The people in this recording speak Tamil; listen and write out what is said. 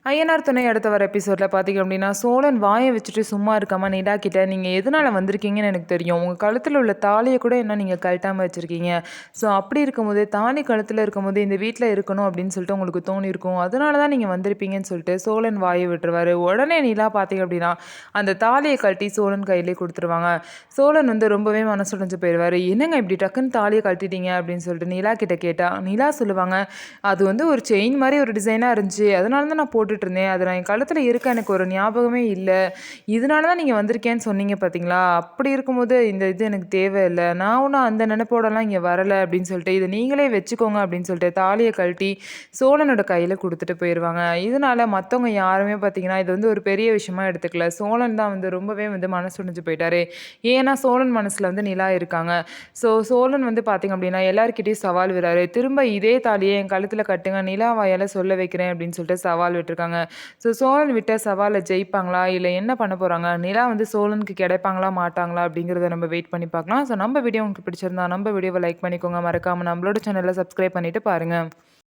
ஐயனார் துணை அடுத்த வர எபிசோட்ல பார்த்தீங்க அப்படின்னா, சோழன் வாய வச்சுட்டு சும்மா இருக்காம நிலா கிட்ட, "நீங்க எதனால வந்திருக்கீங்கன்னு எனக்கு தெரியும். உங்க கழுத்துல உள்ள தாலிய கூட இன்னும் நீங்க கழட்டாம வச்சிருக்கீங்க. ஸோ அப்படி இருக்கும்போது, தாலி கழுத்துல இருக்கும்போது இந்த வீட்ல இருக்கணும் அப்படின்னு சொல்லிட்டு உங்களுக்கு தோணியிருக்கும். அதனால தான் நீங்க வந்திருப்பீங்கன்னு" சொல்லிட்டு சோழன் வாய விட்டுருவாரு. உடனே நிலா பார்த்தீங்க அப்படின்னா, அந்த தாலிய கழட்டி சோழன் கையிலே குடுத்துருவாங்க. சோழன் வந்து ரொம்பவே மனசுடைஞ்சு போயிருவாரு. "என்னங்க இப்படி டக்குன்னு தாலிய கழட்டிட்டீங்க?" அப்படின்னு சொல்லிட்டு நிலா கிட்ட கேட்டா, நிலா சொல்லுவாங்க, "அது வந்து ஒரு செயின் மாரி ஒரு டிசைனா இருந்துச்சு. அதனால தான் நான் போட்டுட்ருந்தேன். அது நான் என் கழுத்துல இருக்க எனக்கு ஒரு ஞாபகமே இல்ல. இதனால தான் நீங்க வந்திருக்கேன்னு சொன்னீங்க பார்த்தீங்களா? அப்படி இருக்கும்போது இந்த இது எனக்கு தேவையில்ல. நான் ஒண்ணும் அந்த நெனப்போடலாம் இங்க வரல" அப்படின்னு சொல்லிட்டு, "இத நீங்களே வச்சுக்கோங்க" அப்படின்னு சொல்லிட்டு தாலிய கழட்டி சோழனோட கையில குடுத்துட்டு போயிருவாங்க. இதனால மத்தவங்க யாருமே பார்த்தீங்கன்னா, இது வந்து ஒரு பெரிய விஷயமா எடுத்துக்கல. சோழன் தான் வந்து ரொம்பவே வந்து மனசுடைஞ்சு போயிட்டாரு. ஏன்னா சோழன் மனசுல வந்து நிலா இருக்காங்க. சோழன் வந்து பார்த்தீங்க அப்படின்னா, எல்லார்கிட்டயும் சவால் விடுறாரு. "திரும்ப இதே தாலிய என் கழுத்துல கட்டுங்க. நிலா வாயால சொல்ல வைக்கிறேன்" அப்படின்னு சொல்லிட்டு சவால் விட்டுருக்காங்க. சோழன் விட்ட சவால ஜெயிப்பாங்களா? இல்ல என்ன பண்ண போறாங்க? நிலா வந்து சோழனுக்கு கிடைப்பாங்களா? மாட்டாங்களா? அப்படிங்கிறத நம்ம வெயிட் பண்ணி பார்க்கலாம். நம்ம வீடியோ உங்களுக்கு பிடிச்சிருந்தா நம்ம வீடியோவ லைக் பண்ணிக்கோங்க. மறக்காம நம்மளோட சேனல சப்ஸ்கிரைப் பண்ணிட்டு பாருங்க.